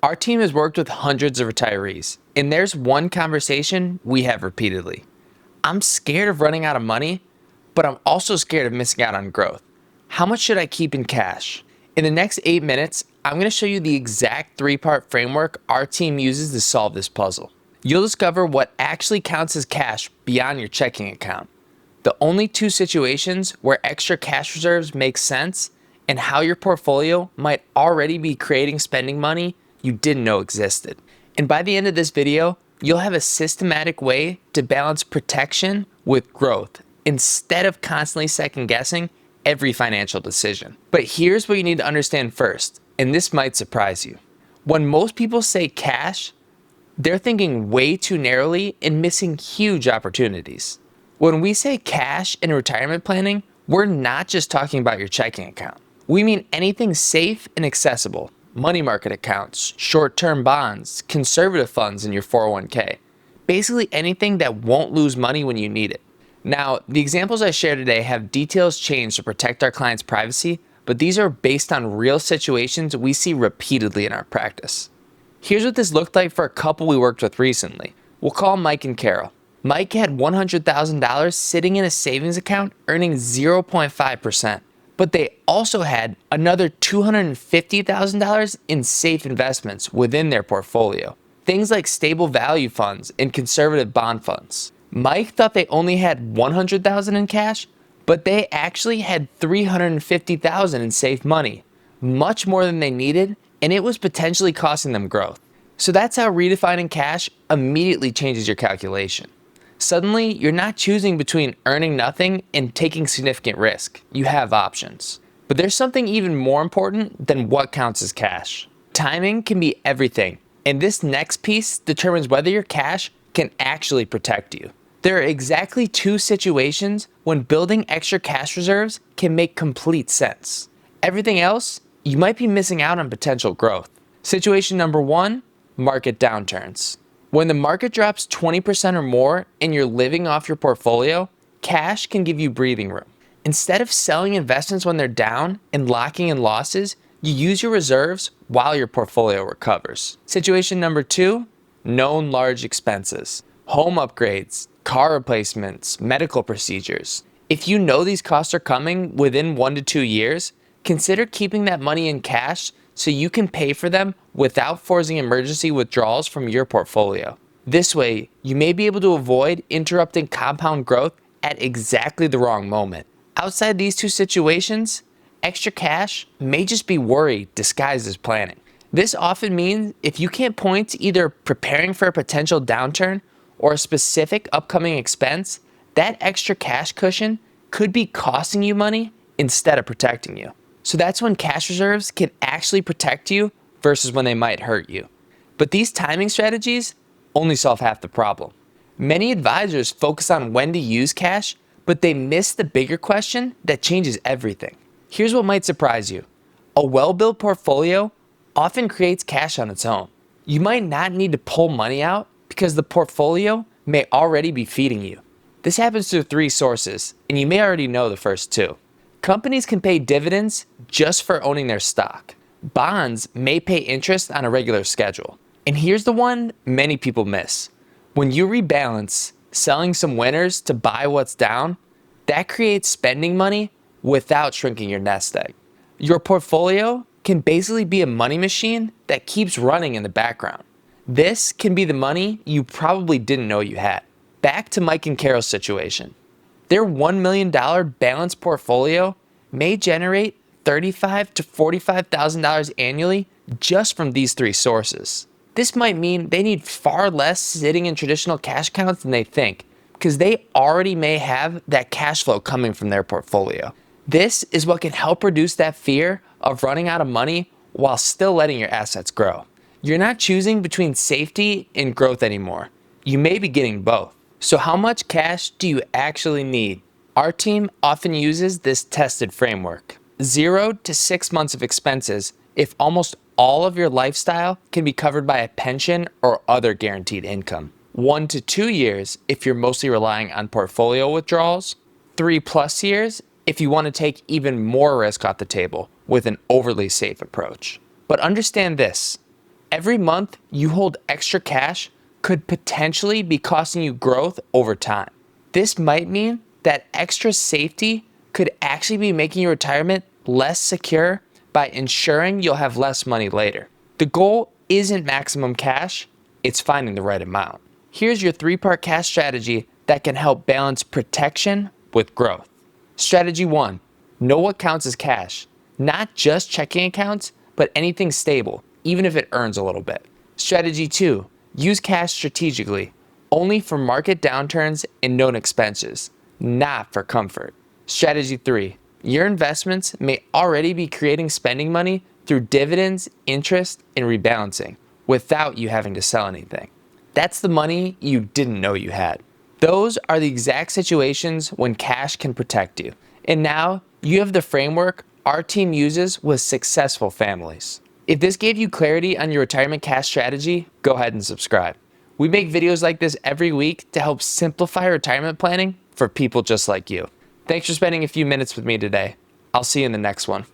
Our team has worked with hundreds of retirees, and there's one conversation we have repeatedly. I'm scared of running out of money, but I'm also scared of missing out on growth. How much should I keep in cash? In the next 8 minutes, I'm going to show you the exact 3-part framework our team uses to solve this puzzle. You'll discover what actually counts as cash beyond your checking account, the only 2 situations where extra cash reserves make sense, and how your portfolio might already be creating spending money you didn't know existed. And by the end of this video, you'll have a systematic way to balance protection with growth instead of constantly second-guessing every financial decision. But here's what you need to understand first, and this might surprise you. When most people say cash, they're thinking way too narrowly and missing huge opportunities. When we say cash in retirement planning, we're not just talking about your checking account. We mean anything safe and accessible. Money market accounts, short-term bonds, conservative funds in your 401k. Basically anything that won't lose money when you need it. Now, the examples I share today have details changed to protect our clients' privacy, but these are based on real situations we see repeatedly in our practice. Here's what this looked like for a couple we worked with recently. We'll call Mike and Carol. Mike had $100,000 sitting in a savings account earning 0.5%. But they also had another $250,000 in safe investments within their portfolio. Things like stable value funds and conservative bond funds. Mike thought they only had $100,000 in cash, but they actually had $350,000 in safe money, much more than they needed, and it was potentially costing them growth. So that's how redefining cash immediately changes your calculation. Suddenly, you're not choosing between earning nothing and taking significant risk. You have options. But there's something even more important than what counts as cash. Timing can be everything, and this next piece determines whether your cash can actually protect you. There are exactly 2 situations when building extra cash reserves can make complete sense. Everything else, you might be missing out on potential growth. Situation number 1, market downturns. When the market drops 20% or more and you're living off your portfolio, cash can give you breathing room. Instead of selling investments when they're down and locking in losses, you use your reserves while your portfolio recovers. Situation number 2, known large expenses. Home upgrades, car replacements, medical procedures. If you know these costs are coming within 1 to 2 years, consider keeping that money in cash so you can pay for them without forcing emergency withdrawals from your portfolio. This way, you may be able to avoid interrupting compound growth at exactly the wrong moment. Outside these 2 situations, extra cash may just be worry disguised as planning. This often means if you can't point to either preparing for a potential downturn or a specific upcoming expense, that extra cash cushion could be costing you money instead of protecting you. So that's when cash reserves can actually protect you versus when they might hurt you. But these timing strategies only solve half the problem. Many advisors focus on when to use cash, but they miss the bigger question that changes everything. Here's what might surprise you. A well-built portfolio often creates cash on its own. You might not need to pull money out because the portfolio may already be feeding you. This happens through 3 sources, and you may already know the first 2. Companies can pay dividends just for owning their stock. Bonds may pay interest on a regular schedule. And here's the one many people miss. When you rebalance, selling some winners to buy what's down, that creates spending money without shrinking your nest egg. Your portfolio can basically be a money machine that keeps running in the background. This can be the money you probably didn't know you had. Back to Mike and Carol's situation. Their $1 million balanced portfolio may generate $35,000 to $45,000 annually just from these 3 sources. This might mean they need far less sitting in traditional cash accounts than they think, because they already may have that cash flow coming from their portfolio. This is what can help reduce that fear of running out of money while still letting your assets grow. You're not choosing between safety and growth anymore. You may be getting both. So how much cash do you actually need? Our team often uses this tested framework. 0 to 6 months of expenses if almost all of your lifestyle can be covered by a pension or other guaranteed income. 1 to 2 years if you're mostly relying on portfolio withdrawals. 3+ years if you want to take even more risk off the table with an overly safe approach. But understand this, Every month you hold extra cash could potentially be costing you growth over time. This might mean that extra safety could actually be making your retirement less secure by ensuring you'll have less money later. The goal isn't maximum cash, it's finding the right amount. Here's your 3-part cash strategy that can help balance protection with growth. Strategy 1, know what counts as cash. Not just checking accounts, but anything stable, even if it earns a little bit. Strategy 2, use cash strategically, only for market downturns and known expenses, not for comfort. Strategy 3, your investments may already be creating spending money through dividends, interest, and rebalancing without you having to sell anything. That's the money you didn't know you had. Those are the exact situations when cash can protect you. And now you have the framework our team uses with successful families. If this gave you clarity on your retirement cash strategy, go ahead and subscribe. We make videos like this every week to help simplify retirement planning for people just like you. Thanks for spending a few minutes with me today. I'll see you in the next one.